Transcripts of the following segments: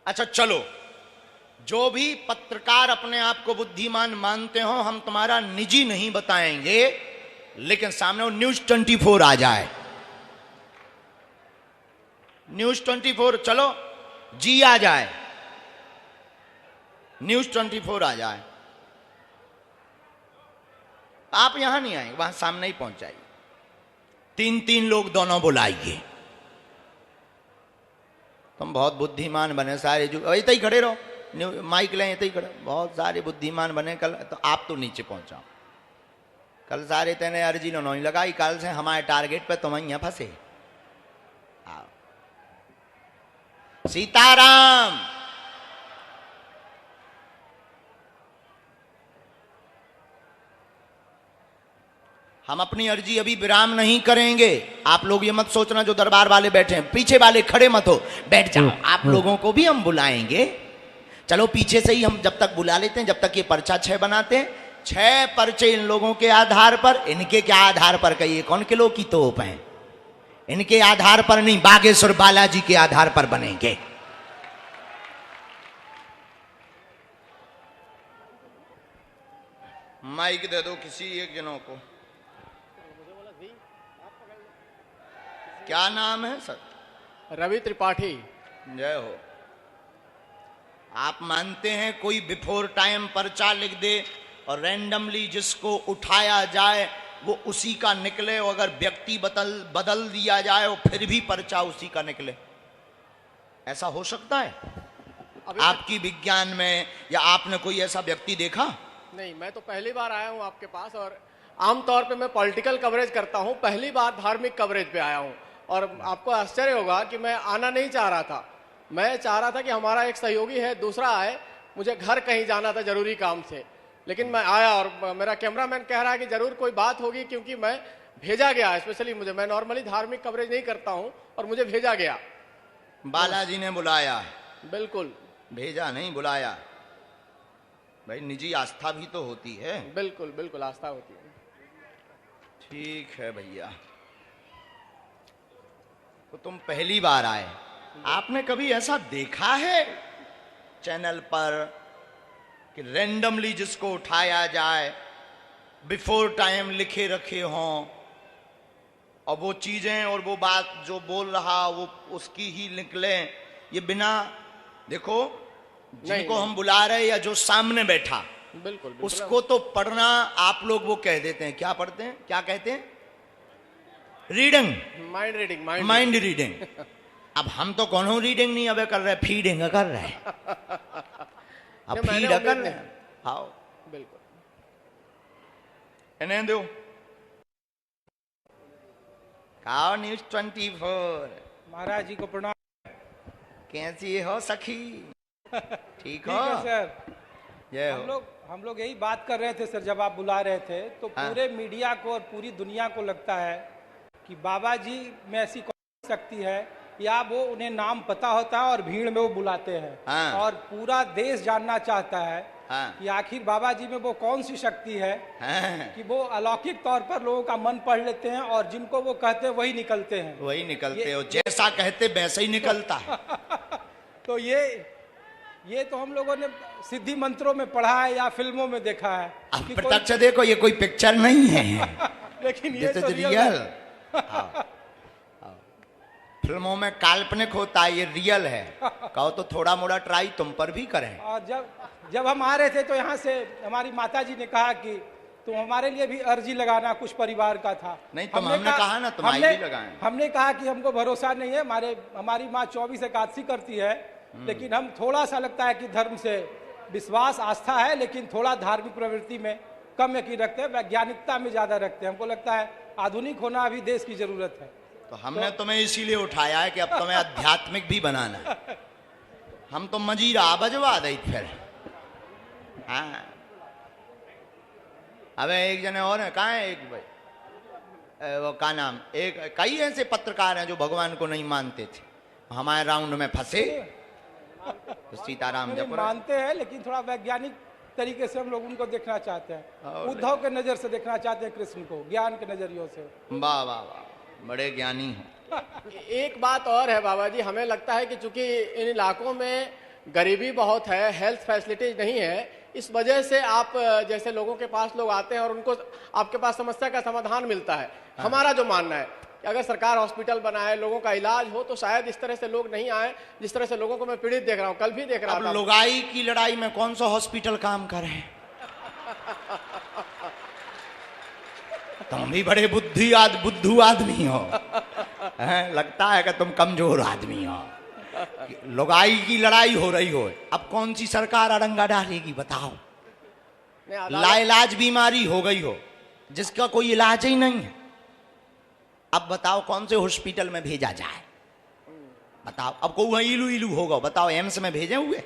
अच्छा चलो, जो भी पत्रकार अपने आप को बुद्धिमान मानते हो, हम तुम्हारा निजी नहीं बताएंगे, लेकिन सामने वो न्यूज 24 आ जाए, न्यूज 24, चलो जी आ जाए, न्यूज 24 आ जाए, आप यहां नहीं आएंगे, वहां सामने ही पहुंच जाइए, 3-3 लोग दोनों बुलाइए। तुम बहुत बुद्धिमान बने सारे, जो ऐसे ही खड़े रहो, माइक लें ऐसे ही खड़े, बहुत सारे बुद्धिमान बने। कल तो आप तो नीचे पहुंचाओ, कल सारे तेने अर्जी लो नहीं लगाई, कल से हमारे टारगेट पे तुम यहां फंसे। आओ, सीताराम। हम अपनी अर्जी अभी विराम नहीं करेंगे। आप लोग ये मत सोचना जो दरबार वाले बैठे हैं, पीछे वाले खड़े मत हो, बैठ जाओ। आप लोगों को भी हम बुलाएंगे, चलो पीछे से ही हम जब तक बुला लेते हैं, जब तक ये पर्चा 6 बनाते हैं। 6 पर्चे इन लोगों के आधार पर, इनके क्या आधार पर, कहिए कौन किलो की तोप है, इनके आधार पर नहीं, बागेश्वर बालाजी के आधार पर बनेंगे। माइक दे दो किसी एक जनों को। क्या नाम है सर? रवि त्रिपाठी। जय हो। आप मानते हैं कोई बिफोर टाइम पर्चा लिख दे और रैंडमली जिसको उठाया जाए वो उसी का निकले, और अगर व्यक्ति बदल दिया जाए और फिर भी पर्चा उसी का निकले? ऐसा हो सकता है आपकी विज्ञान में, या आपने कोई ऐसा व्यक्ति देखा? नहीं, मैं तो पहली बार आया हूं आपके पास, और आमतौर पे मैं पॉलिटिकल कवरेज करता हूं, पहली बार धार्मिक कवरेज पे आया हूं। और आपको आश्चर्य होगा कि मैं आना नहीं चाह रहा था, मैं चाह रहा था कि हमारा एक सहयोगी है, दूसरा आए, मुझे घर कहीं जाना था जरूरी काम से, लेकिन मैं आया और मेरा कैमरामैन कह रहा है कि जरूर कोई बात होगी, क्योंकि मैं भेजा गया स्पेशली मुझे, मैं नॉर्मली धार्मिक कवरेज नहीं करता हूं और मुझे भेजा गया। बालाजी ने बुलाया? बिल्कुल। भेजा नहीं, बुलाया। भाई निजी आस्था भी तो होती है। बिल्कुल बिल्कुल, आस्था होती है। ठीक है भैया, तो तुम पहली बार आए, आपने कभी ऐसा देखा है चैनल पर कि रैंडमली जिसको उठाया जाए, बिफोर टाइम लिखे रखे हों, और वो चीजें और वो बात जो बोल रहा वो उसकी ही निकले, ये बिना देखो जिनको हम बुला रहे या जो सामने बैठा, बिल्कुल उसको तो पढ़ना आप लोग वो कह देते हैं, क्या पढ़ते हैं, क्या कहते हैं, reading, mind reading, mind reading. अब हम तो कौन रीडिंग नहीं अबे कर रहे, फीडिंग कर रहे हैं। अब फीड कर रहे हैं। हाँ बिल्कुल, इन्हें दो खाओ न्यूज 24। महाराज जी को प्रणाम। कैसी हो सखी? ठीक हो सर? जय हो। हम लोग यही बात कर रहे थे सर, जब आप बुला रहे थे तो पूरे मीडिया को और पूरी दुनिया को लगता है कि बाबा जी में ऐसी कौन शक्ति है, या वो उन्हें नाम पता होता है और भीड़ में वो बुलाते हैं, और पूरा देश जानना चाहता है कि आखिर बाबा जी में वो कौन सी शक्ति है कि वो अलौकिक तौर पर लोगों का मन पढ़ लेते हैं, और जिनको वो कहते हैं वही निकलते हैं, वही निकलते हो, जैसा कहते वैसे ही निकलता है। तो ये तो हम लोगों ने सिद्धि मंत्रों में पढ़ा है या फिल्मों में देखा है। अब प्रत्यक्ष देखो, ये कोई पिक्चर नहीं है। लेकिन ये तो रियल। फिल्मों में काल्पनिक होता है, ये रियल है। कहो तो थोड़ा मोड़ा ट्राई तुम पर भी करें। और जब हम आ रहे थे तो यहाँ से हमारी माता जी ने कहा कि तुम हमारे लिए भी अर्जी लगाना, कुछ परिवार का था। नहीं, हमने कहा ना तुम भी लगाएं। हमने कहा कि हमको भरोसा नहीं है, हमारी माँ 24 एकादशी करती है, लेकिन हम थोड़ा सा लगता है कि धर्म से विश्वास आस्था है, लेकिन थोड़ा धार्मिक प्रवृत्ति में कम यकीन रखते हैं, वैज्ञानिकता में ज्यादा रखते हैं। हमको लगता है आधुनिक होना अभी देश की जरूरत है। तो हमने तुम्हें इसीलिए उठाया है कि अब तुम्हें आध्यात्मिक भी बनाना है। हम तो मजीरा बजवा दे फिर। हाँ, अब एक जने और है, कहाँ है एक भाई, वो का नाम, एक कई ऐसे पत्रकार हैं जो भगवान को नहीं मानते थे, हमारे राउंड में फंसे। तो सीताराम जब मानते हैं, लेकिन थोड़ा वैज्ञानिक तरीके से हम लोग उनको देखना चाहते हैं, उद्धव के नजर से देखना चाहते हैं कृष्ण को, ज्ञान के नजरियों से। वाह वाह वाह, बड़े ज्ञानी हैं। एक बात और है बाबा जी, हमें लगता है कि चूंकि इन इलाकों में गरीबी बहुत है, हेल्थ फैसिलिटीज नहीं है, इस वजह से आप जैसे लोगों के पास लोग आते हैं और उनको आपके पास समस्या का समाधान मिलता है। हमारा जो मानना है कि अगर सरकार हॉस्पिटल बनाए, लोगों का इलाज हो, तो शायद इस तरह से लोग नहीं आए जिस तरह से लोगों को मैं पीड़ित देख रहा हूँ, कल भी देख रहा अब था। लुगाई की लड़ाई में कौन सा हॉस्पिटल काम कर रहे हैं? तुम भी बड़े बुद्धू आदमी हो हैं? लगता है कि तुम कमजोर आदमी हो। लुगाई की लड़ाई हो रही हो, अब कौन सी सरकार अड़ंगा डालेगी बताओ? लाइलाज बीमारी हो गई हो जिसका कोई इलाज ही नहीं है, अब बताओ कौन से हॉस्पिटल में भेजा जाए? बताओ, अब कोई इलू इलू होगा, बताओ एम्स में भेजे हुए?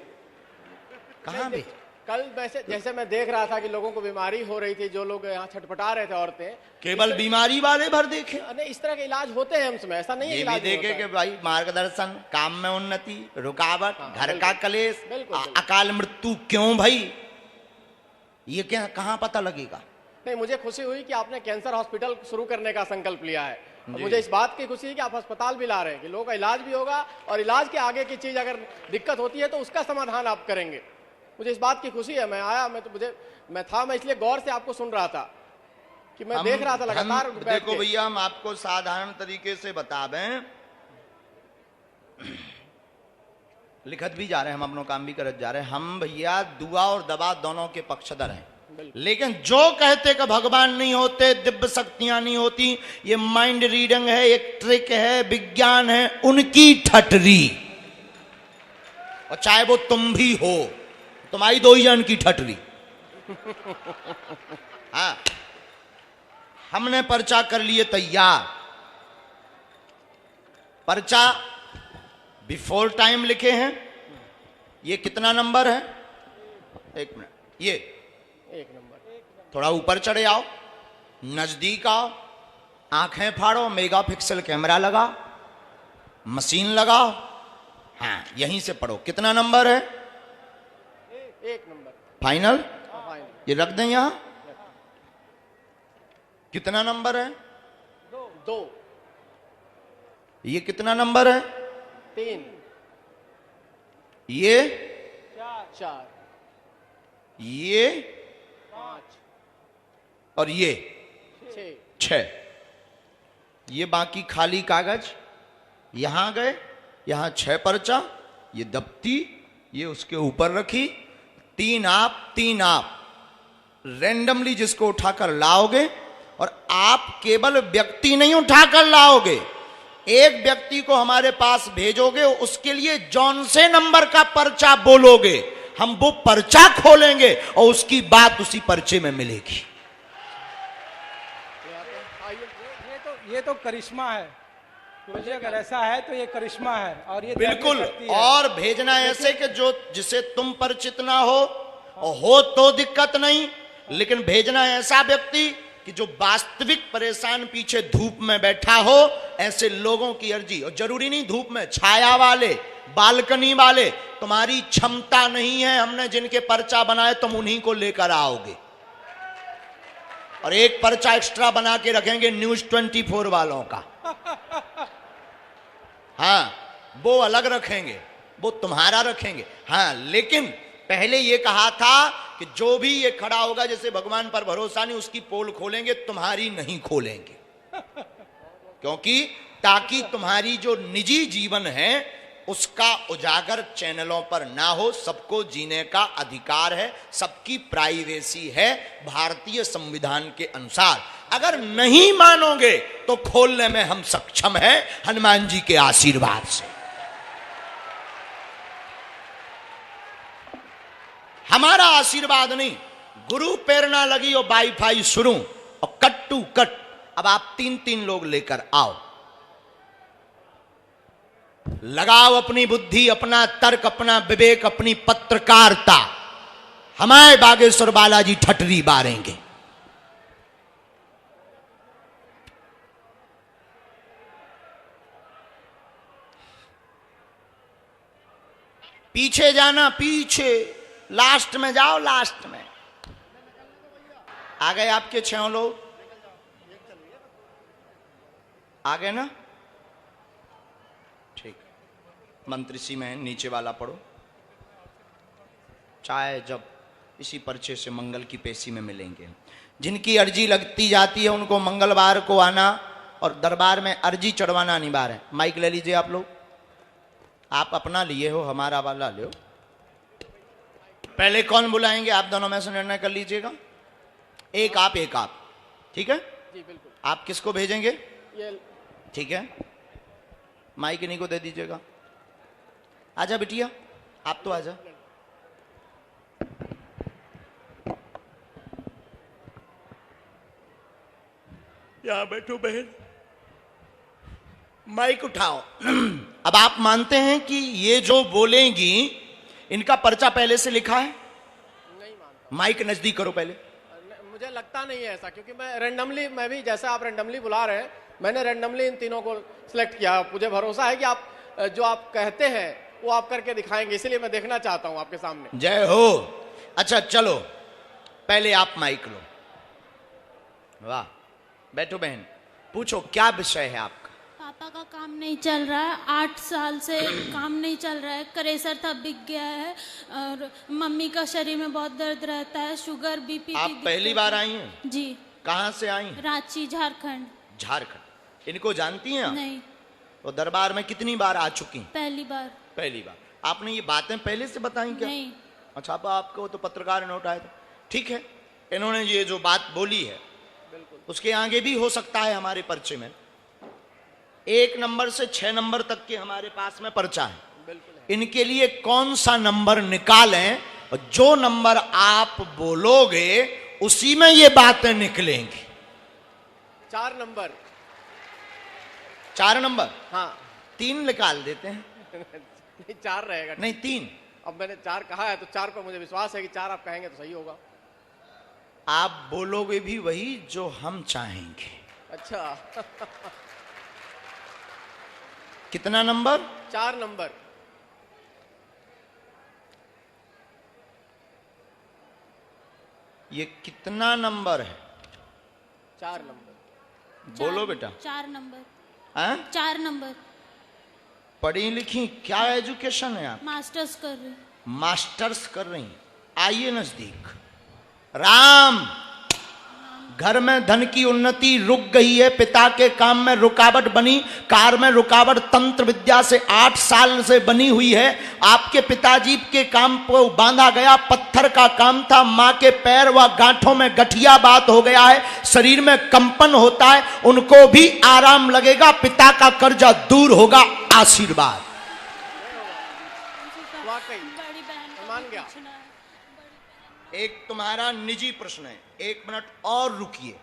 कहाँ भेजे? कल वैसे जैसे मैं देख रहा था कि लोगों को बीमारी हो रही थी, जो लोग यहाँ छटपटा रहे थे, औरतें, केवल बीमारी वाले भर देखे? नहीं, इस तरह के इलाज होते हैं एम्स में, ऐसा नहीं है ये भी इलाज नहीं देखे होता कि भाई मार्गदर्शन, काम में उन्नति, रुकावट, घर का कलेश, बिल्कुल। अकाल मृत्यु क्यों भाई? ये क्या कहाँ पता लगेगा? नहीं, मुझे खुशी हुई कि आपने कैंसर हॉस्पिटल शुरू करने का संकल्प लिया है। और मुझे इस बात की खुशी है कि आप अस्पताल भी ला रहे हैं कि लोगों का इलाज भी होगा, और इलाज के आगे की चीज अगर दिक्कत होती है तो उसका समाधान आप करेंगे। मुझे इस बात की खुशी है। मैं आया, मैं इसलिए गौर से आपको सुन रहा था कि मैं देख रहा था लगातार बैठ देखो के। भैया, हम आपको साधारण तरीके से बता दें, लिखत भी जा रहे हैं, हम अपना काम भी करत जा रहे हैं। हम भैया दुआ और दवा दोनों के पक्षधर हैं, लेकिन जो कहते कि भगवान नहीं होते, दिव्य शक्तियां नहीं होती, ये माइंड रीडिंग है, एक ट्रिक है, विज्ञान है, उनकी ठटरी। और चाहे वो तुम भी हो, तुम्हारी दो ही जन की ठटरी। हाँ, हमने पर्चा कर लिए तैयार। पर्चा बिफोर टाइम लिखे हैं। ये कितना नंबर है? एक मिनट, ये 1 नंबर। थोड़ा ऊपर चढ़े आओ, नजदीक आओ, आंखें फाड़ो, मेगा पिक्सल कैमरा लगा, मशीन लगाओ, हाँ यहीं से पढ़ो। कितना नंबर है? 1 नंबर। फाइनल? फाइनल। ये रख दें यहां। कितना नंबर है? 2। ये कितना नंबर है? 3। ये 4। ये 5। और ये 6। 6। ये बाकी खाली कागज यहां गए, यहां 6 पर्चा, ये दफ्ती, ये उसके ऊपर रखी। 3 आप रैंडमली जिसको उठाकर लाओगे, और आप केवल व्यक्ति नहीं उठाकर लाओगे, एक व्यक्ति को हमारे पास भेजोगे, उसके लिए जौन से नंबर का पर्चा बोलोगे, हम वो पर्चा खोलेंगे और उसकी बात उसी पर्चे में मिलेगी। ये तो करिश्मा है। मुझे अगर ऐसा है तो ये करिश्मा है, और ये बिल्कुल। शक्ति है। और भेजना ऐसे कि जो जिसे तुम परिचित ना हो, और हो तो दिक्कत नहीं, लेकिन भेजना ऐसा व्यक्ति कि जो वास्तविक परेशान पीछे धूप में बैठा हो, ऐसे लोगों की अर्जी। और जरूरी नहीं धूप में, छाया वाले, बालकनी वाले, तुम्हारी क्षमता नहीं है, हमने जिनके पर्चा बनाए तुम उन्हीं को लेकर आओगे। और एक पर्चा एक्स्ट्रा बना के रखेंगे न्यूज 24 वालों का। हाँ, वो अलग रखेंगे, वो तुम्हारा रखेंगे। हाँ, लेकिन पहले ये कहा था कि जो भी ये खड़ा होगा, जैसे भगवान पर भरोसा नहीं, उसकी पोल खोलेंगे, तुम्हारी नहीं खोलेंगे। क्योंकि ताकि तुम्हारी जो निजी जीवन है उसका उजागर चैनलों पर ना हो। सबको जीने का अधिकार है, सबकी प्राइवेसी है भारतीय संविधान के अनुसार। अगर नहीं मानोगे तो खोलने में हम सक्षम हैं हनुमान जी के आशीर्वाद से। हमारा आशीर्वाद नहीं, गुरु प्रेरणा लगी और वाईफाई शुरू, और कट टू कट। अब आप 3-3 लोग लेकर आओ, लगाओ अपनी बुद्धि, अपना तर्क, अपना विवेक, अपनी पत्रकारिता। हमारे बागेश्वर बालाजी ठटरी बारेंगे। पीछे जाना, पीछे, लास्ट में जाओ, लास्ट में। आ गए आपके 6 लोग? आ गए ना? ठीक। मंत्री सी में नीचे वाला पढ़ो। चाहे जब इसी पर्चे से मंगल की पेशी में मिलेंगे। जिनकी अर्जी लगती जाती है उनको मंगलवार को आना और दरबार में अर्जी चढ़वाना अनिवार्य है। माइक ले लीजिए आप लोग, आप अपना लिए हो, हमारा वाला लो। पहले कौन बुलाएंगे आप दोनों में से निर्णय कर लीजिएगा। एक आप ठीक है जी बिल्कुल। आप किसको भेजेंगे? ये ठीक है, माइक इन्हीं को दे दीजिएगा। आजा बिटिया, आप तो आजा। यहां बैठो बहन, माइक उठाओ। अब आप मानते हैं कि ये जो बोलेंगी इनका पर्चा पहले से लिखा है? नहीं मानता। माइक नजदीक करो पहले। मुझे लगता नहीं है ऐसा, क्योंकि मैं भी जैसे आप रैंडमली बुला रहे हैं, मैंने रैंडमली इन तीनों को सिलेक्ट किया। मुझे भरोसा है कि आप जो आप कहते हैं वो आप करके दिखाएंगे, इसलिए मैं देखना चाहता हूं आपके सामने। जय हो। अच्छा चलो, पहले आप माइक लो। वाह, बैठो बहन, पूछो क्या विषय है आपका? पापा का काम नहीं चल रहा है, 8 साल से काम नहीं चल रहा है, क्रेशर था बिक गया है, और मम्मी का शरीर में बहुत दर्द रहता है, शुगर बीपी। आप पहली बार आई हैं? जी। कहाँ से आई हैं? रांची, झारखंड। झारखंड। इनको जानती हैं आप? नहीं। तो दरबार में कितनी बार आ चुकी? पहली बार। पहली बार। आपने ये बातें पहले से बताई क्या? नहीं। अच्छा, अब आपको तो पत्रकार नोट आए थे। ठीक है, इन्होंने ये जो बात बोली है उसके आगे भी हो सकता है हमारे पर्चे में 1 नंबर से 6 नंबर तक के हमारे पास में पर्चा है। इनके लिए कौन सा नंबर निकालें, और जो नंबर आप बोलोगे उसी में ये बातें निकलेंगी। 4 नंबर। 4 नंबर? हाँ। 3 निकाल देते हैं। नहीं, 4 रहेगा। नहीं 3। अब मैंने 4 कहा है तो 4 पर मुझे विश्वास है कि 4 आप कहेंगे तो सही होगा। आप बोलोगे भी वही जो हम चाहेंगे। अच्छा। कितना नंबर? 4 नंबर। ये कितना नंबर है? 4 नंबर। बोलो बेटा। 4 नंबर। हाँ? 4 नंबर। पढ़ी लिखी, क्या एजुकेशन है आप? मास्टर्स कर रही। मास्टर्स कर रही। आइए नजदीक। राम, घर में धन की उन्नति रुक गई है, पिता के काम में रुकावट बनी, कार में रुकावट तंत्र विद्या से 8 साल से बनी हुई है। आपके पिताजी के काम को बांधा गया, पत्थर का काम था, मां के पैर व गांठों में गठिया बात हो गया है, शरीर में कंपन होता है, उनको भी आराम लगेगा, पिता का कर्जा दूर होगा। आशीर्वाद। वाकई बड़ी बहन को मान गया। पूछना है। एक तुम्हारा निजी प्रश्न है, 1 मिनट और रुकिए।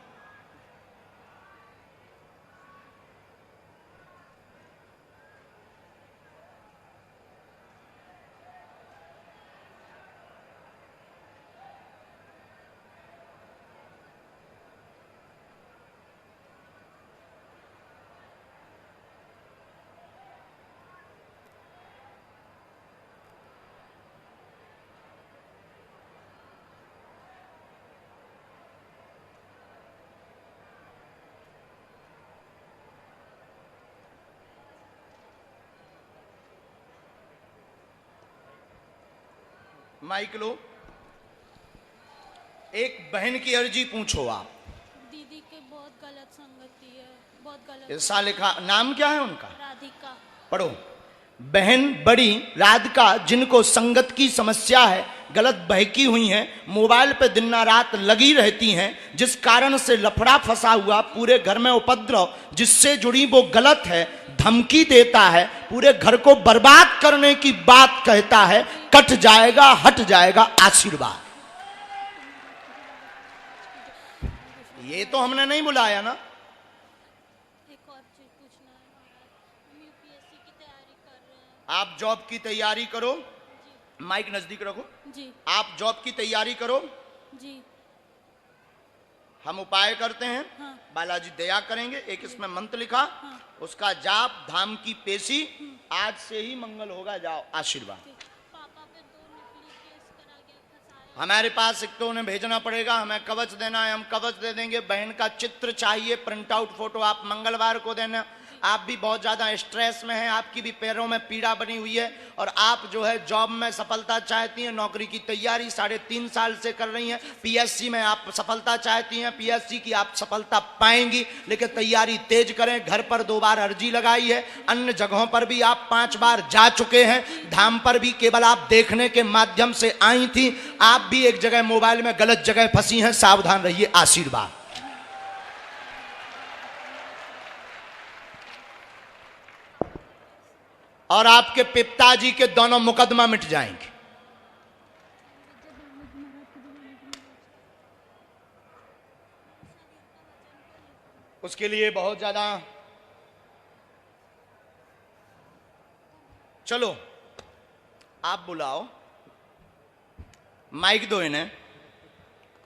माइक लो। एक बहन की अर्जी पूछो आप। दीदी के बहुत गलत संगति है, बहुत गलत। ऐसा लिखा, नाम क्या है उनका? राधिका। पढ़ो। बहन बड़ी राधिका, जिनको संगत की समस्या है, गलत बहकी हुई हैं, मोबाइल पे दिन रात लगी रहती हैं, जिस कारण से लफड़ा फंसा हुआ, पूरे घर में उपद्रव जिससे जुड़ी वो गलत है, धमकी देता है, पूरे घर को बर्बाद करने की बात कहता है, कट जाएगा, हट जाएगा। आशीर्वाद। ये तो हमने नहीं बुलाया ना। एक और चीज पूछना है, हम यूपीएससी की तैयारी कर रहे हैं। आप जॉब की तैयारी करो। माइक नजदीक रखो। जी। आप जॉब की तैयारी करो, जी। हम उपाय करते हैं। हाँ। बालाजी दया करेंगे। एक इसमें मंत्र लिखा, हाँ। उसका जाप, धाम की पेशी, आज से ही मंगल होगा। जाओ। आशीर्वाद। पापा पे 2 नकली केस करा के फंसाया। हमारे पास एक तो उन्हें भेजना पड़ेगा, हमें कवच देना है, हम कवच दे देंगे। बहन का चित्र चाहिए, प्रिंट आउट फोटो आप मंगलवार को देना। आप भी बहुत ज्यादा स्ट्रेस में हैं, आपकी भी पैरों में पीड़ा बनी हुई है और आप जो है जॉब में सफलता चाहती हैं, नौकरी की तैयारी 3.5 साल से कर रही हैं, पीएससी में आप सफलता चाहती हैं, पीएससी की आप सफलता पाएंगी, लेकिन तैयारी तेज करें। घर पर 2 बार अर्जी लगाई है, अन्य जगहों पर भी आप 5 बार जा चुके हैं, धाम पर भी केवल आप देखने के माध्यम से आई थी। आप भी एक जगह मोबाइल में गलत जगह फंसी हैं, सावधान रहिए। आशीर्वाद। और आपके पिताजी के दोनों मुकदमा मिट जाएंगे। उसके लिए बहुत ज्यादा चलो आप बुलाओ, माइक दो इन्हें।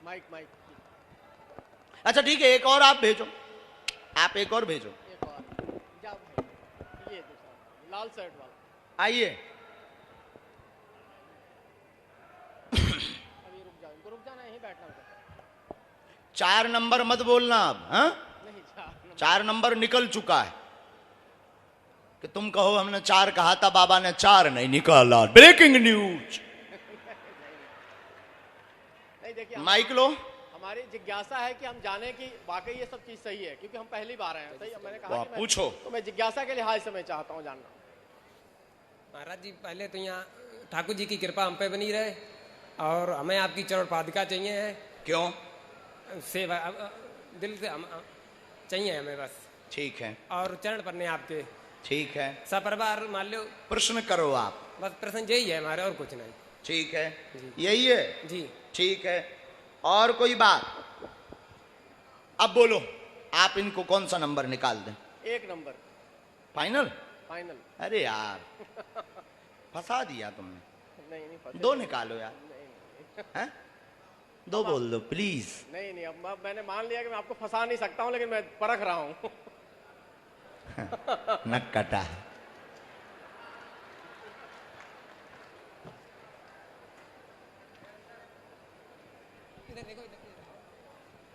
माइक माइक अच्छा ठीक है, एक और आप भेजो, आप एक और भेजो। एक और जाओ भाई, ये दूसरा लाल शर्ट वाला। आइए। अभी रुक जाओ, इनको रुक जाना, यहीं बैठना होगा। 4 नंबर मत बोलना अब, हाँ? नहीं 4 नंबर निकल चुका है कि तुम कहो हमने 4 कहा था, बाबा ने 4 नहीं निकाला। Breaking news. नहीं देखिए, माइक लो। हमारी जिज्ञासा है कि हम जाने कि वाकई ये सब चीज सही है, क्योंकि हम पहली बार आए हैं। सही, मैंने कहा कि पूछो। तो मैं जिज्ञासा के लिहाज से मैं चाहता हूँ जानना। महाराज जी, पहले तो यहाँ ठाकुर जी की कृपा हम पे बनी रहे और हमें आपकी चरण पादुका चाहिए है। क्यों? सेवा दिल से हम चाहिए हमें बस। ठीक है, और चरण पन्ने आपके ठीक है, सपरिवार मान लो। प्रश्न करो आप। बस प्रश्न यही है हमारे, और कुछ नहीं। ठीक है, यही है जी। ठीक है, और कोई बात? अब बोलो, आप इनको कौन सा नंबर निकाल दें? 1 नंबर फाइनल? फाइनल। अरे यार फंसा दिया तुमने। नहीं फंसे। 2 निकालो यार। हैं? 2 बोल दो प्लीज। नहीं अब मैंने मान लिया कि मैं आपको फंसा नहीं सकता हूँ, लेकिन मैं परख रहा हूँ। नक कटा।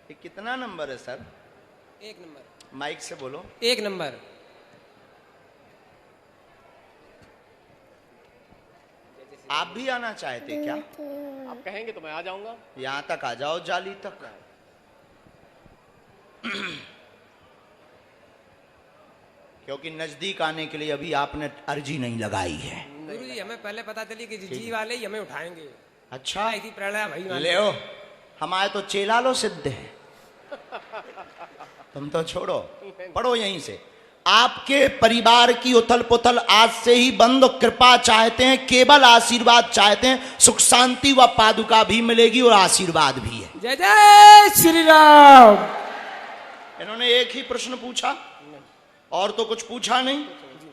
ये कितना नंबर है सर? 1 नंबर। माइक से बोलो। 1 नंबर। आप भी आना चाहते क्या? आप कहेंगे तो मैं आ जाऊंगा। यहां तक आ जाओ, जाली तक। क्योंकि नजदीक आने के लिए अभी आपने अर्जी नहीं लगाई है। गुरु जी, हमें पहले पता चली कि जी वाले ही हमें उठाएंगे। अच्छा, ऐसी प्रेरणा भाई ले ओ, हमारे तो चेला लो सिद्ध है। तुम तो छोड़ो, पढ़ो यहीं से। आपके परिवार की उथल पुथल आज से ही बंद। कृपा चाहते हैं, केवल आशीर्वाद चाहते हैं। सुख शांति व पादुका भी मिलेगी और आशीर्वाद भी है। जय जय श्री राम। इन्होंने एक ही प्रश्न पूछा और तो कुछ पूछा नहीं,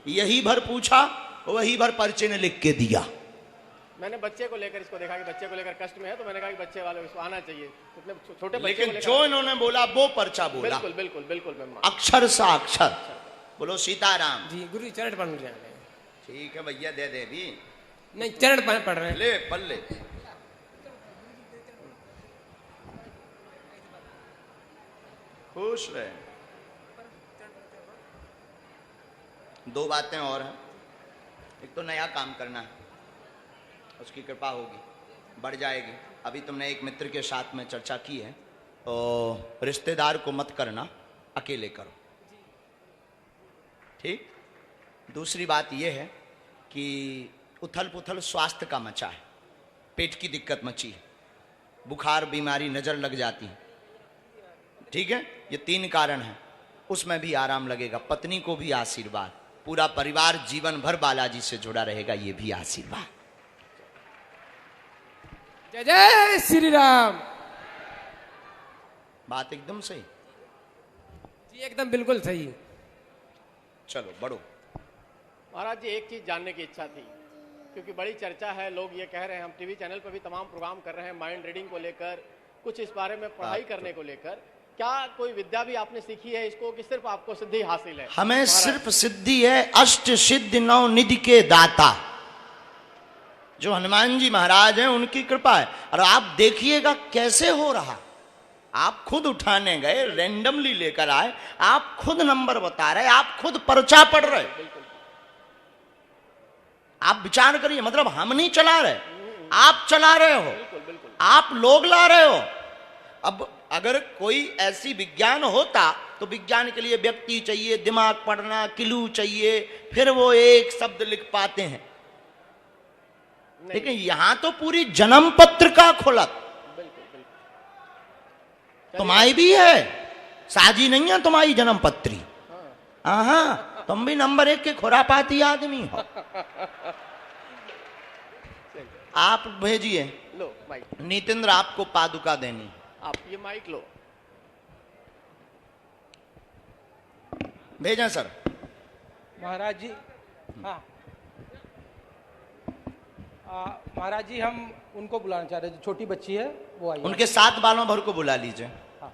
यही भर पूछा, वही भर पर्चे ने लिख के दिया। मैंने बच्चे को लेकर इसको देखा कि बच्चे को लेकर कष्ट में है, तो मैंने कहा कि बच्चे वाले इसको आना चाहिए। इतने छोटे बच्चे लेकिन को लेकर जो इन्होंने बोला वो पर्चा बोला। बिल्कुल बिल्कुल बिल्कुल मैं अक्षर सा अक्षर। बोलो सीताराम। जी गुरु जी, चरण पढ़ रहे हैं। ठीक है भैया, दे दे भी। नहीं, चरण पढ़ रहे हैं। ले पल्ले। खुश रहे। 2 बातें और हैं। एक तो नया काम करना है, उसकी कृपा होगी, बढ़ जाएगी। अभी तुमने एक मित्र के साथ में चर्चा की है, तो रिश्तेदार को मत करना, अकेले करो, ठीक? दूसरी बात यह है कि उथल पुथल स्वास्थ्य का मचा है, पेट की दिक्कत मची है, बुखार बीमारी नजर लग जाती है, ठीक है? ये 3 कारण हैं, उसमें भी आराम लगेगा। पत्नी को भी आशीर्वाद, पूरा परिवार जीवन भर बालाजी से जुड़ा रहेगा, ये भी आशीर्वाद। जय जय श्री राम। बात एकदम सही। जी एकदम बिल्कुल सही। चलो बढ़ो। महाराज जी, एक चीज जानने की इच्छा थी, क्योंकि बड़ी चर्चा है, लोग ये कह रहे हैं, हम टीवी चैनल पर भी तमाम प्रोग्राम कर रहे हैं माइंड रीडिंग को लेकर, कुछ इस बारे में पढ़ाई करने को लेकर, क्या कोई विद्या भी आपने सीखी है इसको, कि सिर्फ आपको सिद्धि हासिल है? हमें सिर्फ सिद्धि है। अष्ट सिद्धि 9 निधि के दाता जो हनुमान जी महाराज हैं, उनकी कृपा है। और आप देखिएगा कैसे हो रहा, आप खुद उठाने गए, रेंडमली लेकर आए, आप खुद नंबर बता रहे, आप खुद पर्चा पढ़ रहे। आप विचार करिए, मतलब हम नहीं चला रहे, आप चला रहे हो, आप लोग ला रहे हो। अब अगर कोई ऐसी विज्ञान होता तो विज्ञान के लिए व्यक्ति चाहिए, दिमाग पढ़ना, क्लू चाहिए, फिर वो एक शब्द लिख पाते हैं। लेकिन यहां तो पूरी जन्म पत्र का खुलत तुम्हारी भी है, साजी नहीं है तुम्हारी जन्म पत्री। हाँ, तुम भी नंबर 1 के खुरापाती आदमी हो। आप भेजिए। लो माइक, नितेंद्र आपको पादुका देनी। आप ये माइक लो। भेजें सर। महाराज जी, हाँ महाराज जी, हम उनको बुलाना चाह रहे हैं, जो छोटी बच्ची है वो आई है। उनके 7 बालों भर को बुला लीजिए। हाँ।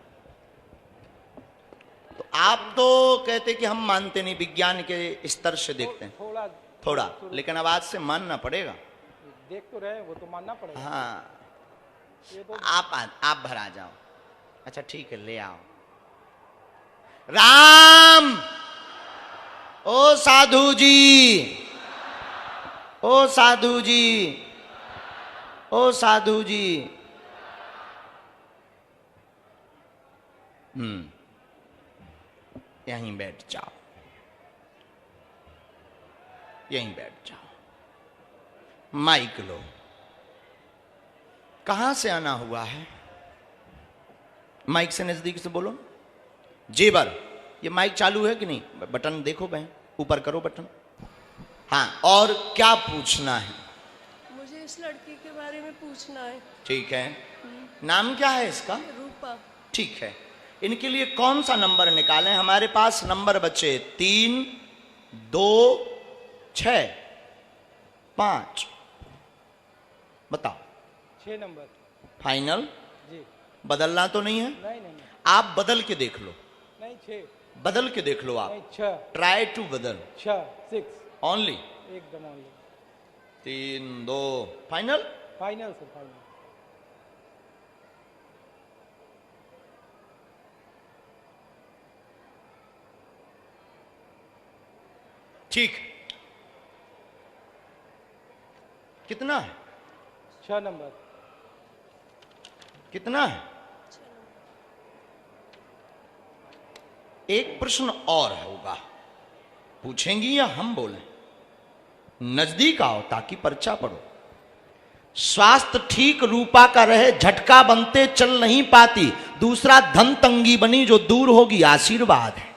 तो आप तो कहते कि हम मानते नहीं, विज्ञान के स्तर से देखते हैं थोड़ा थोड़ा, लेकिन अब आज से मानना पड़ेगा। देख तो रहे हैं, वो तो मानना पड़ेगा। हाँ, ये तो आप भर आ जाओ। अच्छा ठीक है, ले आओ। राम, ओ साधु जी, ओ साधु जी, ओ साधु जी। यहीं बैठ जाओ, यहीं बैठ जाओ। माइक लो। कहां से आना हुआ है? माइक से नजदीक से बोलो। जेबर, ये माइक चालू है कि नहीं? बटन देखो बहन, ऊपर करो बटन। हाँ, और क्या पूछना है? मुझे इस लड़की के बारे में पूछना है। ठीक है, नाम क्या है इसका? रूपा। ठीक है, इनके लिए कौन सा नंबर निकालें? हमारे पास नंबर बचे 3, 2, 6, 5। बताओ। 6 नंबर फाइनल? जी। बदलना तो नहीं है? नहीं नहीं आप बदल के देख लो, नहीं, 6 बदल के देख लो आप। नहीं, 6 ट्राई टू बदल 6 ओनली। एकदम only. 3, 2 final. Final sir, final. ठीक, कितना है? 6 नंबर। कितना है? एक प्रश्न और होगा, पूछेंगी या हम बोलें? नजदीक आओ ताकि पर्चा पढ़ो। स्वास्थ्य ठीक रूपा का रहे, झटका बनते चल नहीं पाती, दूसरा धन तंगी बनी जो दूर होगी आशीर्वाद है।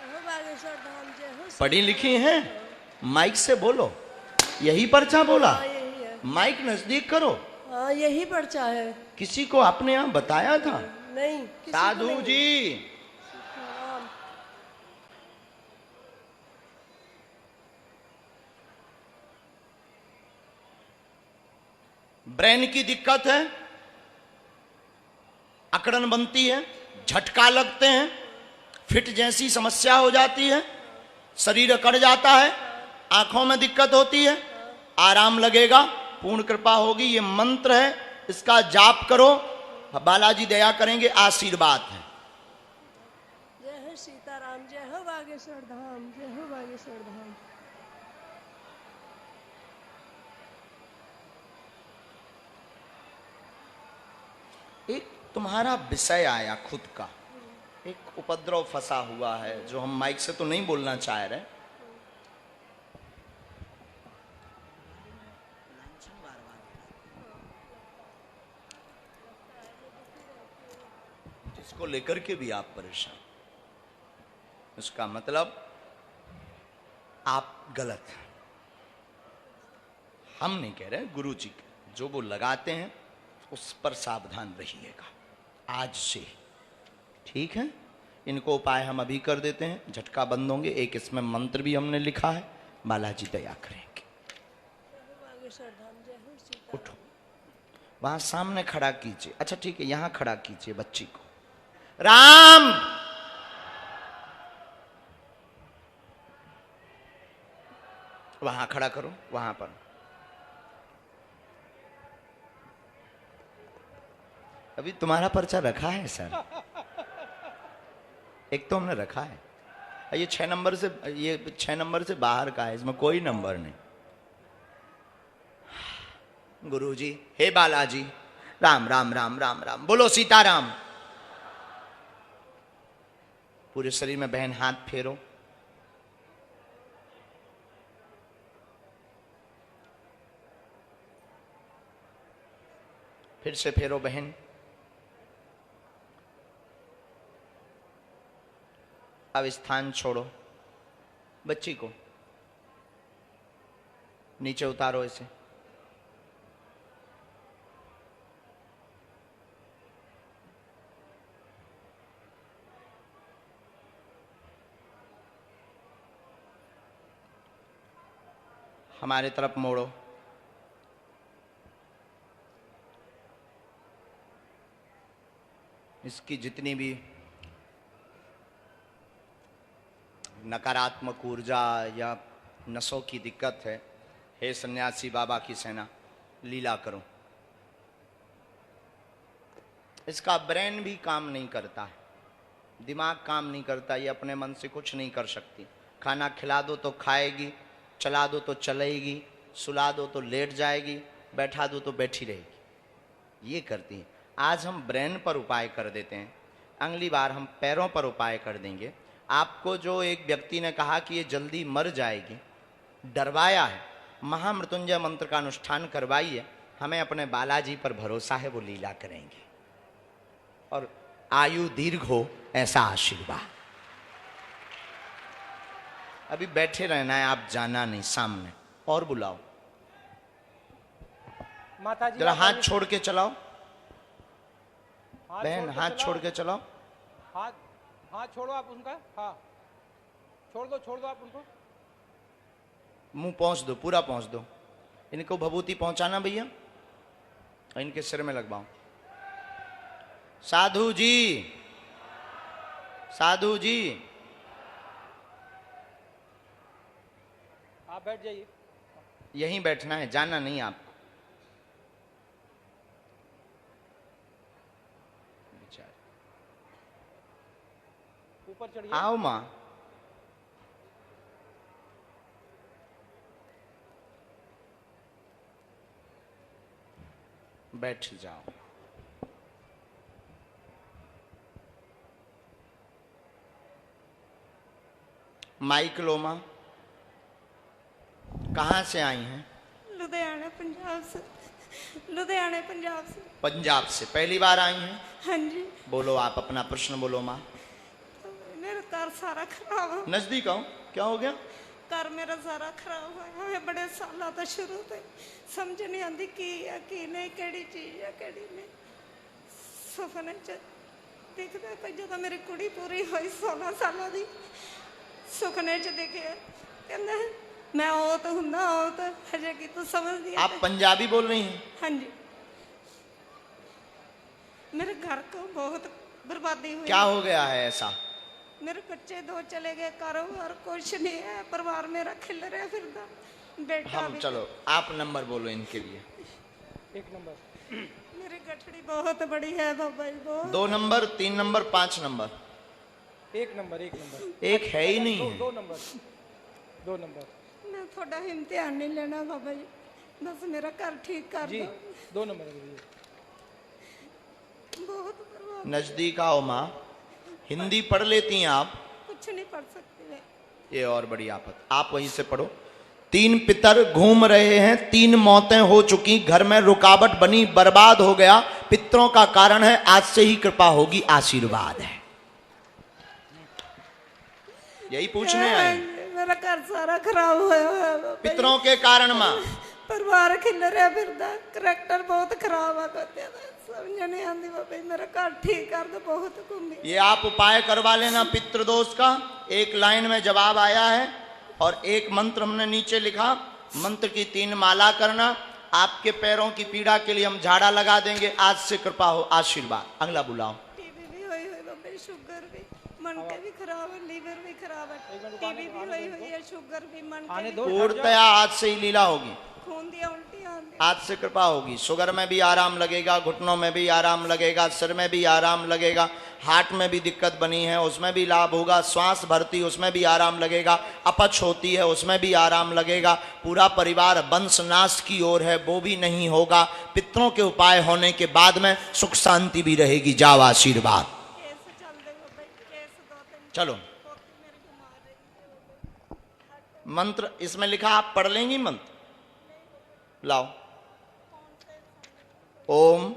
हो बागेश्वर धाम, जय हो। पढ़ी लिखी हैं, माइक से बोलो। यही पर्चा बोला? हाँ, यही है। माइक नजदीक करो। हाँ, यही पर्चा है। किसी को आपने यहां बताया था? नहीं, किसी को साधु नहीं। जी, हाँ, ब्रेन की दिक्कत है, अकड़न बनती है, झटका लगते हैं, फिट जैसी समस्या हो जाती है, शरीर अकड़ जाता है, आंखों में दिक्कत होती है, आराम लगेगा, पूर्ण कृपा होगी। ये मंत्र है, इसका जाप करो, बालाजी दया करेंगे, आशीर्वाद है। जय हो सीताराम, जय हो बागेश्वर धाम, जय हो बागेश्वर धाम। एक तुम्हारा विषय आया खुद का, एक उपद्रव फंसा हुआ है जो हम माइक से तो नहीं बोलना चाह रहे। जिसको लेकर के भी आप परेशान, उसका मतलब आप गलत हैं। हम नहीं कह रहे, गुरु जी जो वो लगाते हैं उस पर सावधान रहिएगा आज से, ठीक है? इनको उपाय हम अभी कर देते हैं, झटका बंद होंगे। एक इसमें मंत्र भी हमने लिखा है, बालाजी दया करेंगे। जय हो बागेश्वर धाम, जय हो सीताराम। उठो, वहां सामने खड़ा कीजिए। अच्छा ठीक है, यहां खड़ा कीजिए बच्ची को। राम, वहां खड़ा करो, वहां पर। अभी तुम्हारा पर्चा रखा है सर, एक तो हमने रखा है, ये 6 नंबर से, ये 6 नंबर से बाहर का है, इसमें कोई नंबर नहीं। गुरुजी, हे बालाजी, राम राम राम राम राम, बोलो सीताराम। पूरे शरीर में बहन हाथ फेरो। फिर से फेरो बहन। अब स्थान छोड़ो, बच्ची को नीचे उतारो इसे। हमारे तरफ मोड़ो। इसकी जितनी भी नकारात्मक ऊर्जा या नसों की दिक्कत है, हे सन्यासी बाबा की सेना, लीला करो। इसका ब्रेन भी काम नहीं करता है, दिमाग काम नहीं करता, ये अपने मन से कुछ नहीं कर सकती। खाना खिला दो तो खाएगी, चला दो तो चलेगी, सुला दो तो लेट जाएगी, बैठा दो तो बैठी रहेगी, ये करती है। आज हम ब्रेन पर उपाय कर देते हैं, अगली बार हम पैरों पर उपाय कर देंगे। आपको जो एक व्यक्ति ने कहा कि ये जल्दी मर जाएगी, डरवाया है, महामृत्युंजय मंत्र का अनुष्ठान करवाइए, हमें अपने बालाजी पर भरोसा है, वो लीला करेंगे और आयु दीर्घ हो, ऐसा आशीर्वाद। अभी बैठे रहना है, आप जाना नहीं, सामने और बुलाओ। माता जी जरा आप हाथ आगे- छोड़ के चलाओ छोड़ बहन, के हाथ चलाओ। छोड़ के चलाओ। हाथ हाथ छोड़ो आप उनका, हाँ छोड़ दो आप उनको। मुंह पहुंच दो, पूरा पहुंच दो। इनको भभूति पहुंचाना भैया, और इनके सिर में लगवाओ। साधु जी, साधु जी, आप बैठ जाइए। यहीं बैठना है, जाना नहीं आपको। ऊपर चढ़िए। आओ माँ, बैठ जाओ। माइक लो माँ, कहाँ से आई हैं? लुधियाना पंजाब से, लुधियाना पंजाब से। पंजाब से पहली बार आई हैं? हाँ जी। बोलो, आप अपना प्रश्न बोलो माँ। मेरा घर सारा खराब हो, नजदीक आओ, क्या हो गया? घर मेरा सारा खराब होया है बड़े सालों तो, शुरू तो समझ नहीं आती की है की नहीं, केड़ी चीज है केड़ी नहीं। सुपने च दिखता पे जो मेरी कुड़ी पूरी हुई 16 सालों की, सुपने च दिखे कहते मैं ओ तो हुंदा ओ तो हजे की तू समझदी है। आप पंजाबी बोल रही हैं? हाँ जी। मेरे घर को बहुत बर्बादी हुई। क्या हो गया है ऐसा? मेरे बच्चे 2 चले गए, कारोबार कुछ नहीं है, परिवार मेरा खिल रहा फिरदा, बेटा हम भी। चलो आप नंबर बोलो इनके लिए। 1 नंबर। मेरी गठड़ी बहुत बड़ी है बाबा जी, बहुत। 2 नंबर, 3 नंबर, 5 नंबर। 1 नंबर। एक है ही नहीं है। 2 नंबर। 2 नंबर मैं थोड़ा इम्तिहान नहीं लेना बाबा जी, बस मेरा घर ठीक कर जी। दो। 2 नंबर दीजिए। बहुत बर्बाद, नजदीक आओ माँ, हिंदी पढ़ लेती हैं आप? कुछ नहीं पढ़ सकती मैं। ये और बड़ी आफत, आप वहीं से पढ़ो। 3 पितर घूम रहे हैं, 3 मौतें हो चुकी, घर में रुकावट बनी, बर्बाद हो गया, पितरों का कारण है, आज से ही कृपा होगी, आशीर्वाद है। यही पूछने आए? मेरा घर सारा खराब हुआ है बाबा जी। पितरों के कारण माँ? परिवार खिल रहा फिरदा, करैक्टर बहुत खराब है कुत्ते दा, समझ नहीं आती बाबा जी, मेरा घर ठीक कर दो, बहुत घूमी। ये आप उपाय करवा लेना पितृदोष का। एक लाइन में जवाब आया है और एक मंत्र हमने नीचे लिखा, मंत्र की 3 माला करना। आपके पैरों की पीड़ा के लिए हम झाड़ा लगा देंगे, आज से कृपा हो, आशीर्वाद। अगला बुलाओ। टीबी भी हुई बाबा जी, शुगर भी, मन के भी खराब है, लीवर भी खराब है, टीबी भी हुई है, शुगर भी, मन के भी, पूर्णतया आज से ही लीला होगी। खून दिया उल्टी आती आज से कृपा होगी। शुगर में भी आराम लगेगा, घुटनों में भी आराम लगेगा, सिर में भी आराम लगेगा, हार्ट में भी दिक्कत बनी है उसमें भी लाभ होगा, श्वास भरती उसमें भी आराम लगेगा, अपच होती है उसमें भी आराम लगेगा, पूरा परिवार वंशनाश की ओर है वो भी नहीं होगा। पितरों के उपाय होने के बाद में सुख शांति भी रहेगी। जाओ आशीर्वाद। केस चल देगा भाई, केस 2-3 चलो पोती मेरी बीमार रही है। मंत्र इसमें लिखा, आप पढ़ लेंगी मंत्र? लाओ। ओम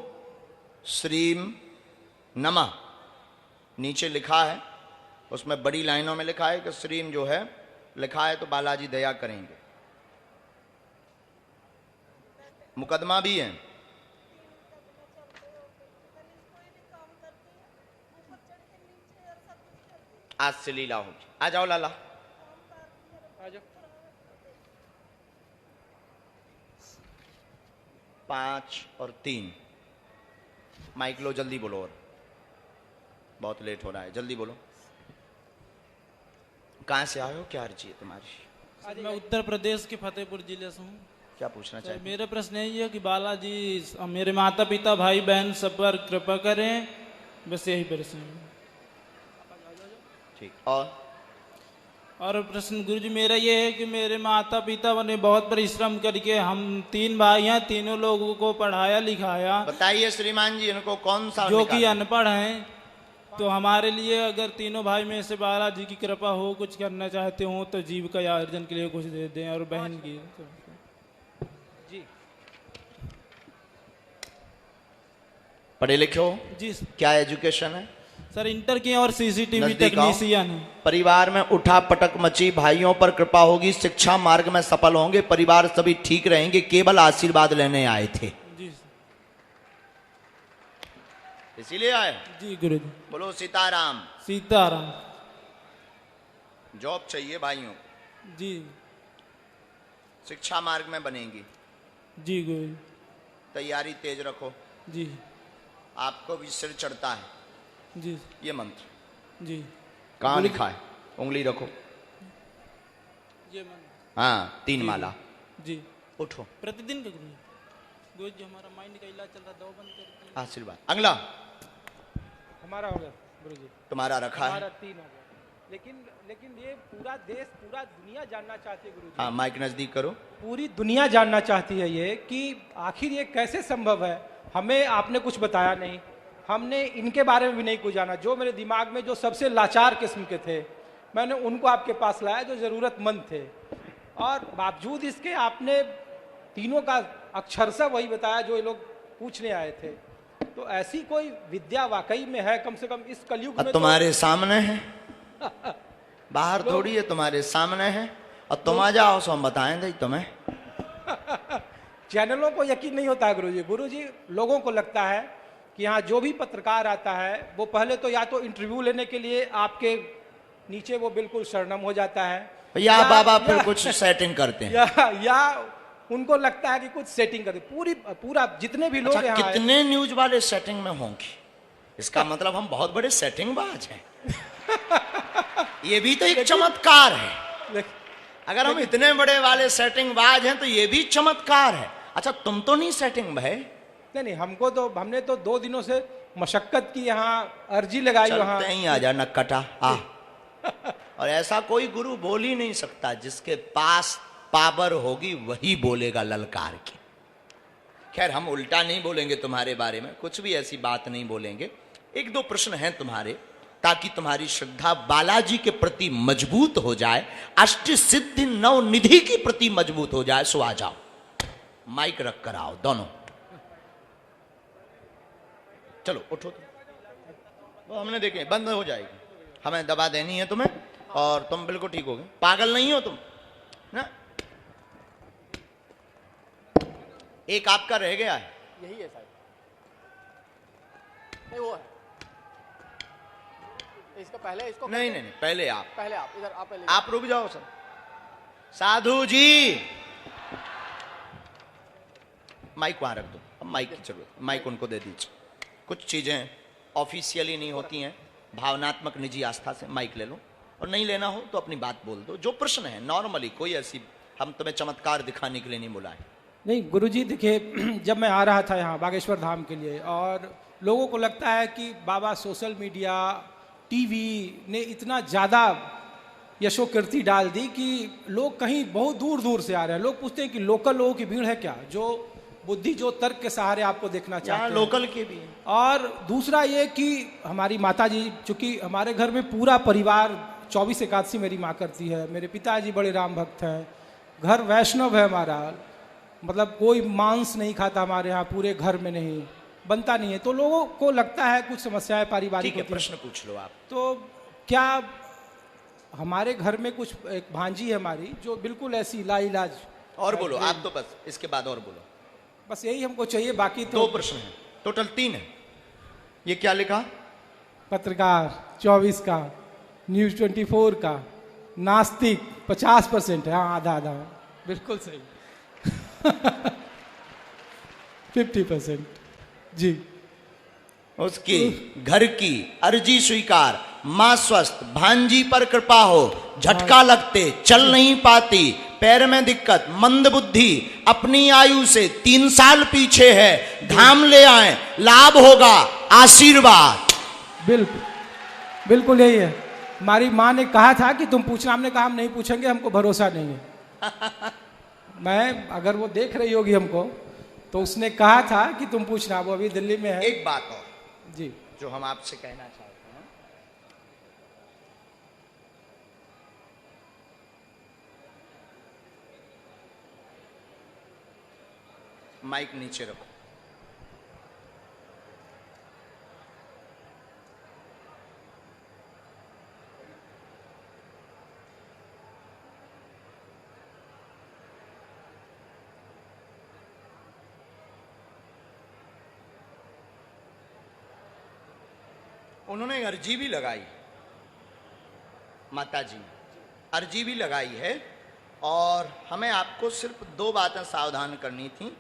श्रीम नमः नीचे लिखा है, उसमें बड़ी लाइनों में लिखा है कि श्रीम जो है लिखा है तो बालाजी दया करेंगे। मुकदमा भी है। आज से लीला होगी। आ जाओ लाला। आ जाओ। 5 और 3 माइक लो, जल्दी बोलो, और बहुत लेट हो रहा है, जल्दी बोलो। कहाँ से आए हो, क्या अर्जी है तुम्हारी? मैं उत्तर प्रदेश के फतेहपुर जिले से हूँ। क्या पूछना तो चाहिए? मेरा प्रश्न यही है कि बालाजी मेरे माता पिता भाई बहन सब पर कृपा करें, बस यही प्रश्न है। ठीक। और प्रश्न गुरुजी मेरा ये है कि मेरे माता पिता ने बहुत परिश्रम करके, हम 3 भाई हैं, तीनों लोगों को पढ़ाया लिखाया। बताइए श्रीमान जी, इनको कौन सा जो कि निकाला? अनपढ़ हैं, तो हमारे लिए अगर तीनों भाई में से बालाजी की कृपा हो, कुछ करना चाहते हो तो जीविका या अर्जन के लिए कुछ दे दें, और बहन की जी पढ़े लिखे हो? जी क्या एजुकेशन है? सर इंटर की और सीसीटीवी नजदीक आओ। टेक्नीशियन है। परिवार में उठा पटक मची, भाइयों पर कृपा होगी, शिक्षा मार्ग में सफल होंगे, परिवार सभी ठीक रहेंगे, केवल आशीर्वाद लेने आए थे, जी इसीलिए आए। जी गुरुजी। बोलो सीताराम। सीताराम। जॉब चाहिए भाइयों को, जी शिक्षा मार्ग में बनेंगी, जी गुरुजी। तैयारी तेज रखो। जी आपको भी सिर चढ़ता है। जी ये मंत्र जी। कहाँ लिखा है? उंगली रखो। ये मन। हाँ, 3 माला। जी उठो। प्रतिदिन का गुरुजी। गुरुजी हमारा माइंड का इलाज चल रहा, दवा बंद करके। आशीर्वाद। अगला हमारा हो गया गुरुजी। तुम्हारा रखा है। हमारा 3 हो गया। लेकिन ये पूरा देश, पूरा दुनिया जानना चाहती है गुरुजी। हाँ, माइक नजदीक करो। पूरी दुनिया जानना चाहती है ये कि आखिर ये कैसे संभव है। हमें आपने कुछ बताया नहीं, हमने इनके बारे में भी नहीं कुछ जाना। जो मेरे दिमाग में जो सबसे लाचार किस्म के थे, मैंने उनको आपके पास लाया, जो ज़रूरतमंद थे, और बावजूद इसके आपने तीनों का अक्षरशः वही बताया जो ये लोग पूछने आए थे। तो ऐसी कोई विद्या वाकई में है, कम से कम इस कलयुग में। तुम्हारे सामने है, बाहर थोड़ी है, तुम्हारे सामने है, और तुम आ जाओ सो हम बताएं दे तुम्हें। चैनलों को यकीन नहीं होता है गुरुजी। गुरुजी, लोगों को लगता है कि यहाँ जो भी पत्रकार आता है वो पहले तो या तो इंटरव्यू लेने के लिए आपके नीचे वो बिल्कुल शरणम हो जाता है, या बाबा फिर कुछ सेटिंग करते हैं, या उनको लगता है कि कुछ सेटिंग करते। पूरा जितने भी लोग अच्छा, यहाँ आए- कितने न्यूज वाले सेटिंग में होंगे? इसका मतलब हम बहुत बड़े सेटिंग बाज हैं। ये भी तो एक चमत्कार है। लेकिन- अगर हम इतने बड़े वाले सेटिंग बाज हैं तो ये भी चमत्कार है। अच्छा, तुम तो नहीं सेटिंग में है? नहीं, हमने तो 2 दिनों से मशक्कत की, यहाँ अर्जी लगाई वहाँ। चलते ही आ जा नक्कटा आ। और ऐसा कोई गुरु बोल ही नहीं सकता, जिसके पास पावर होगी वही बोलेगा ललकार के। खैर, हम उल्टा नहीं बोलेंगे तुम्हारे बारे में, कुछ भी ऐसी बात नहीं बोलेंगे। 1-2 प्रश्न हैं तुम्हारे, ताकि तुम्हारी श्रद्धा बालाजी के प्रति मजबूत हो जाए, अष्ट सिद्धि नव निधि के प्रति मजबूत हो जाए। सो आ जाओ, माइक रख कर आओ दोनों। चलो उठो तुम। वो हमने देखे, बंद हो जाएगी, हमें दवा देनी है तुम्हें, और तुम बिल्कुल ठीक हो गए। पागल नहीं हो तुम ना? एक आपका रह गया है। यही है शायद, नहीं वो है इसका पहले, इसको नहीं नहीं नहीं, पहले आप इधर आप पहले। आप रुक जाओ सर। साधु जी, माइक वहां रख दो। अब माइक की जरूरत, माइक उनको दे दीजिए। कुछ चीजें ऑफिशियली नहीं होती हैं, भावनात्मक निजी आस्था से माइक ले लो, और नहीं लेना हो तो अपनी बात बोल दो। जो प्रश्न है नॉर्मली, कोई ऐसी हम तुम्हें चमत्कार दिखाने के लिए नहीं बुलाए। नहीं गुरुजी देखिए, जब मैं आ रहा था यहाँ बागेश्वर धाम के लिए, और लोगों को लगता है कि बाबा सोशल मीडिया टीवी ने इतना ज़्यादा यशोकीर्ति डाल दी कि लोग कहीं बहुत दूर दूर से आ रहे हैं। लोग पूछते हैं कि लोकल लोगों की भीड़ है क्या, जो बुद्धि जो तर्क के सहारे आपको देखना चाहते हैं। लोकल के भी हैं। और दूसरा ये कि हमारी माता जी, चूँकि हमारे घर में पूरा परिवार 24 एकादशी मेरी माँ करती है, मेरे पिताजी बड़े राम भक्त हैं, घर वैष्णव है हमारा, मतलब कोई मांस नहीं खाता हमारे यहाँ, पूरे घर में नहीं बनता नहीं है, तो लोगों को लगता है कुछ समस्याएं पारिवारिक होती हैं। प्रश्न पूछ लो आप। तो क्या हमारे घर में कुछ, एक भांजी है हमारी जो बिल्कुल ऐसी लाइलाज। और बोलो आप तो, बस इसके बाद और बोलो। बस यही हमको चाहिए, बाकी तो 2 प्रश्न है, टोटल 3 है। ये क्या लिखा? पत्रकार 24 का, न्यूज 24 का, नास्तिक 50% है, हाँ आधा आधा, बिल्कुल सही 50% जी। उसकी घर की अर्जी स्वीकार, मां स्वस्थ, भांजी पर कृपा हो, झटका लगते, चल नहीं पाती, पैर में दिक्कत, मंद बुद्धि, अपनी आयु से 3 साल पीछे है, धाम ले आए, लाभ होगा, आशीर्वाद। बिल्कुल बिल्कुल यही है। हमारी माँ ने कहा था कि तुम पूछना, हमने कहा हम नहीं पूछेंगे, हमको भरोसा नहीं है। मैं, अगर वो देख रही होगी हमको, तो उसने कहा था कि तुम पूछना, वो अभी दिल्ली में है। एक बात और जी, जो हम आपसे कहना चाहते हैं, माइक नीचे रखो। उन्होंने अर्जी भी लगाई, माता जी ने अर्जी भी लगाई है, और हमें आपको सिर्फ 2 बातें सावधान करनी थी।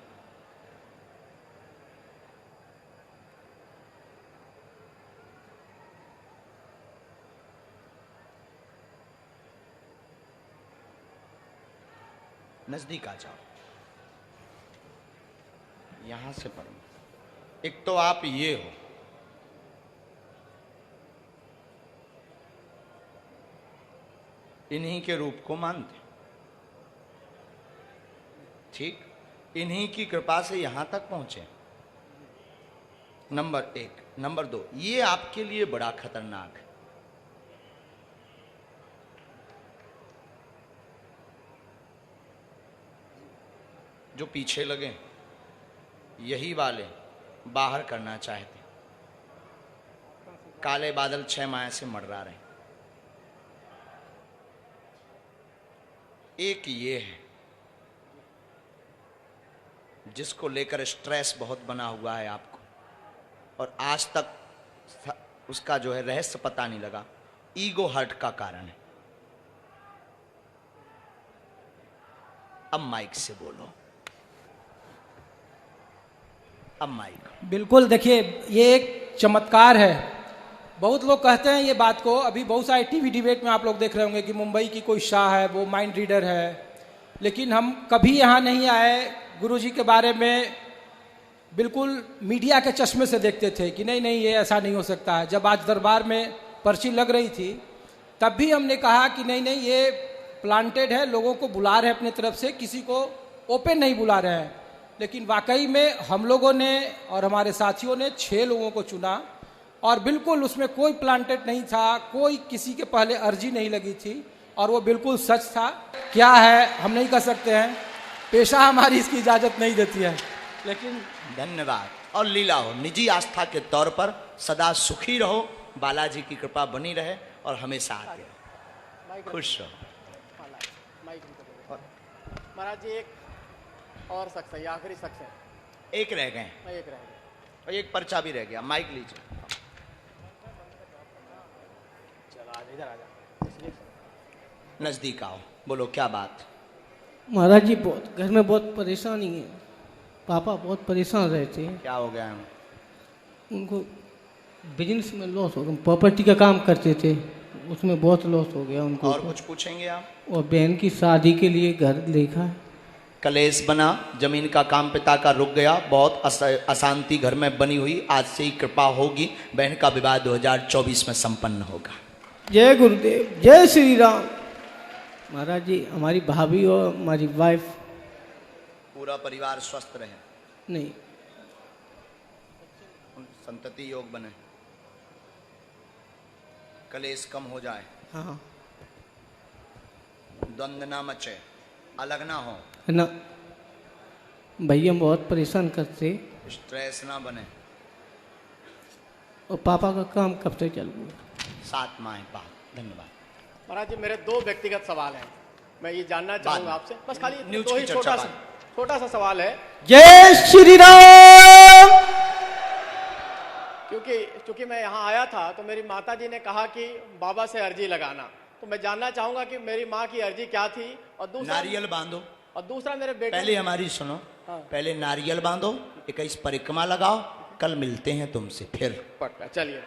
नजदीक आ जाओ, यहां से पढ़ो। एक तो आप ये हो, इन्हीं के रूप को मानते, ठीक, इन्हीं की कृपा से यहां तक पहुंचे, नंबर 1। नंबर 2, ये आपके लिए बड़ा खतरनाक है। जो पीछे लगे, यही वाले बाहर करना चाहते, काले बादल 6 माह से मंडरा रहे। एक ये है जिसको लेकर स्ट्रेस बहुत बना हुआ है आपको, और आज तक उसका जो है रहस्य पता नहीं लगा, ईगो हर्ट का कारण है। अब माइक से बोलो, अब माइक। बिल्कुल, देखिए ये एक चमत्कार है। बहुत लोग कहते हैं ये बात को, अभी बहुत सारे टीवी डिबेट में आप लोग देख रहे होंगे कि मुंबई की कोई शाह है, वो माइंड रीडर है, लेकिन हम कभी यहाँ नहीं आए, गुरुजी के बारे में बिल्कुल मीडिया के चश्मे से देखते थे कि नहीं नहीं ये ऐसा नहीं हो सकता है। जब आज दरबार में पर्ची लग रही थी, तब भी हमने कहा कि नहीं नहीं ये प्लांटेड है, लोगों को बुला रहे हैं अपने तरफ से, किसी को ओपन नहीं बुला रहे हैं। लेकिन वाकई में हम लोगों ने और हमारे साथियों ने 6 लोगों को चुना, और बिल्कुल उसमें कोई प्लांटेड नहीं था, कोई किसी के पहले अर्जी नहीं लगी थी, और वो बिल्कुल सच था। क्या है हम नहीं कर सकते हैं, पेशा हमारी इसकी इजाज़त नहीं देती है, लेकिन धन्यवाद। और लीला हो, निजी आस्था के तौर पर सदा सुखी रहो, बालाजी की कृपा बनी रहे, और हमेशा आगे रहो, खुश रहो। महाराज जी एक और शख्स है, ये आखिरी शख्स है, एक रह गए, मैं एक रह गया, और एक पर्चा भी रह गया। माइक लीजिए, चलो आज इधर आ जा, नजदीक आओ, बोलो क्या बात। महाराज जी बहुत घर में बहुत परेशानी है, पापा बहुत परेशान रहते हैं। क्या हो गया है? उनको बिजनेस में लॉस हो गया, प्रॉपर्टी का काम करते थे, उसमें बहुत लॉस हो गया उनको। और कुछ पूछेंगे आप? और बहन की शादी के लिए घर देखा है। कलेश बना, जमीन का काम पिता का रुक गया, बहुत अशांति घर में बनी हुई। आज से ही कृपा होगी, बहन का विवाह 2024 में संपन्न होगा। जय गुरुदेव, जय श्री राम। महाराज जी, हमारी भाभी और हमारी वाइफ, पूरा परिवार स्वस्थ रहे, नहीं, संतति योग बने, कलेश कम हो जाए, हाँ, द्वंद्व ना मचे, अलग ना हो, है ना। भैया बहुत परेशान करते, स्ट्रेस ना बने, और पापा का काम कब तक चल रहा? 7 माह बाद। धन्यवाद महाराज जी, मेरे 2 व्यक्तिगत सवाल हैं, मैं ये जानना चाहूंगा आपसे, बस खाली न्यूज 2 की ही चर्चा छोटा सा सवाल है। जय श्री राम। क्योंकि मैं यहाँ आया था तो मेरी माता जी ने कहा कि बाबा से अर्जी लगाना, तो मैं जानना चाहूंगा कि मेरी माँ की अर्जी क्या थी, और नारियल बांधो। और दूसरा मेरे बेटे, पहले हमारी सुनो, पहले नारियल बांधो, 21 परिक्रमा लगाओ, कल मिलते हैं तुमसे फिर। पक्का, चलिए।